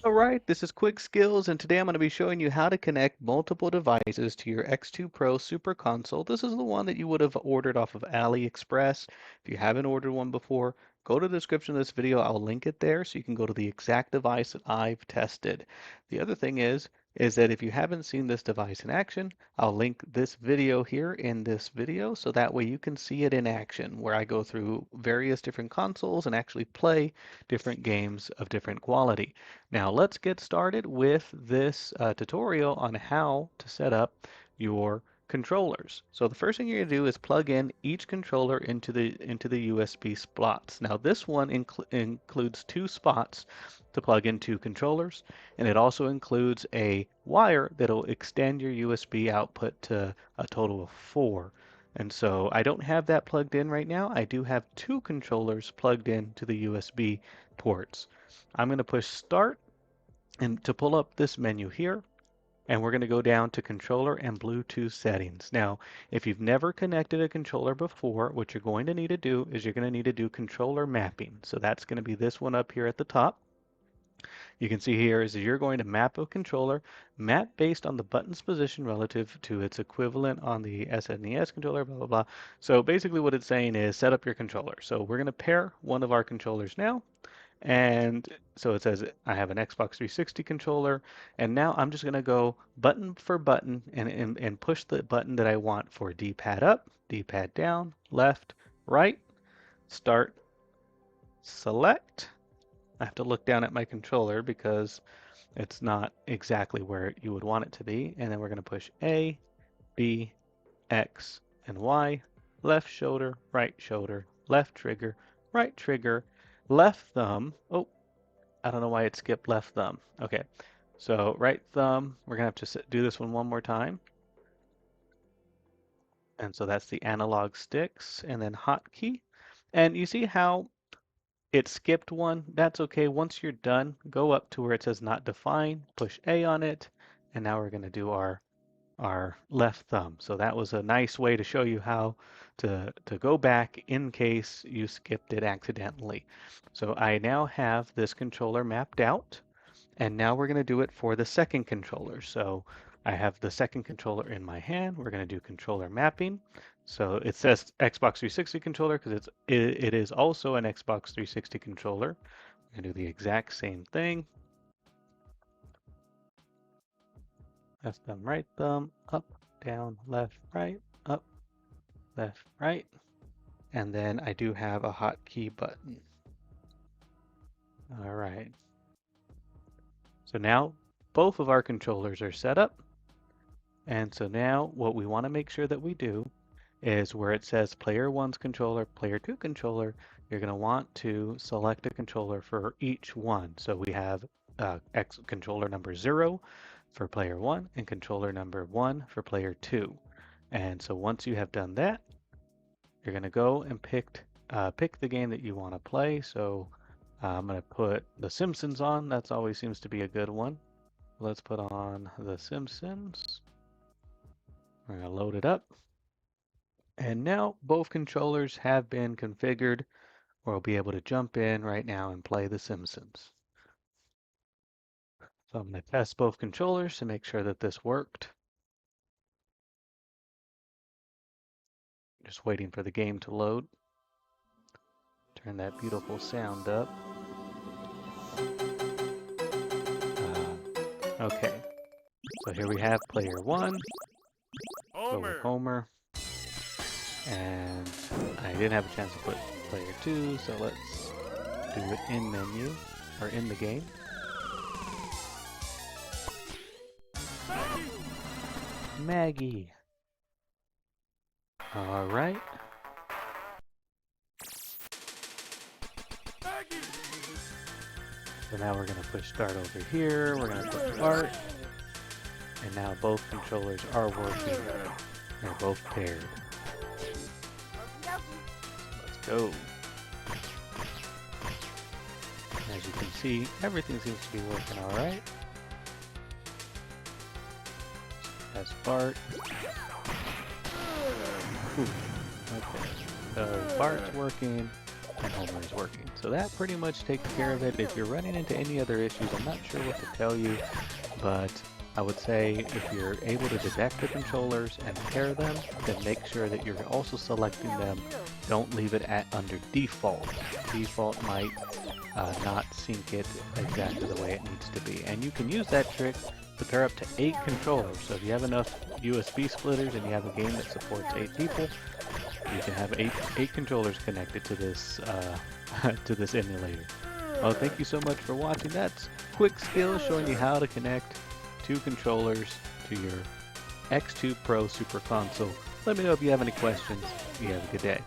Alright, this is Quick Skills, and today I'm going to be showing you how to connect multiple devices to your X2 Pro Super Console. This is the one that you would have ordered off of AliExpress. If you haven't ordered one before, go to the description of this video. I'll link it there so you can go to the exact device that I've tested. The other thing is that if you haven't seen this device in action, I'll link this video here in this video so that way you can see it in action, where I go through various different consoles and actually play different games of different quality. Now let's get started with this tutorial on how to set up your controllers. So the first thing you're going to do is plug in each controller into the USB slots. Now this one includes two spots to plug in two controllers, and it also includes a wire that'll extend your USB output to a total of four. And so I don't have that plugged in right now. I do have two controllers plugged in to the USB ports. I'm going to push start and to pull up this menu here, and we're going to go down to controller and Bluetooth settings. Now, if you've never connected a controller before, what you're going to need to do is you're going to need to do controller mapping. So that's going to be this one up here at the top. You can see here is that you're going to map a controller, map based on the button's position relative to its equivalent on the SNES controller, blah, blah, blah. So basically what it's saying is set up your controller. So we're going to pair one of our controllers now. And so it says I have an Xbox 360 controller, and now I'm just going to go button for button and push the button that I want for D-pad up, D-pad down, left, right, start, select. I have to look down at my controller because it's not exactly where you would want it to be. And then we're going to push A, B, X, and Y, left shoulder, left trigger, right trigger, left thumb. Oh, I don't know why it skipped left thumb. Okay, so right thumb, we're gonna have to do this one more time. And so that's the analog sticks and then hotkey. And you see how it skipped one? That's okay. Once you're done, go up to where it says not defined, push A on it, and now we're gonna do our left thumb. So that was a nice way to show you how to go back in case you skipped it accidentally. So I now have this controller mapped out, and now we're going to do it for the second controller. So I have the second controller in my hand. We're going to do controller mapping. So it says Xbox 360 controller because it is also an Xbox 360 controller. I'm going to do the exact same thing. Left thumb, right thumb, up, down, left, right, up, left, right. And then I do have a hotkey button. All right. So now both of our controllers are set up. And so now what we want to make sure that we do is where it says player 1's controller, player 2 controller, you're going to want to select a controller for each one. So we have controller number 0 for player 1 and controller number 1 for player 2. And so once you have done that, you're going to go and pick the game that you want to play. So I'm going to put The Simpsons on. That's always seems to be a good one. Let's put on The Simpsons. We're going to load it up. And now both controllers have been configured, or we'll be able to jump in right now and play The Simpsons. So I'm going to test both controllers to make sure that this worked. Just waiting for the game to load. Turn that beautiful sound up. Okay, so here we have player 1. Go with Homer. And I didn't have a chance to put player 2, so let's do it in menu, or in the game. Maggie. All right. So now we're going to push start over here. We're going to push start. And now both controllers are working. They're both paired. Let's go. As you can see, everything seems to be working all right. That's Bart. Ooh, okay, so Bart's working and Homer's working. So that pretty much takes care of it. If you're running into any other issues, I'm not sure what to tell you, but I would say if you're able to detect the controllers and pair them, then make sure that you're also selecting them. Don't leave it at under default. Default might not sync it exactly the way it needs to be. And you can use that trick to pair up to 8 controllers. So if you have enough USB splitters and you have a game that supports 8 people, you can have eight controllers connected to this to this emulator. Well, thank you so much for watching. That's quick skills showing you how to connect 2 controllers to your X2 Pro Super Console. Let me know if you have any questions. You have a good day.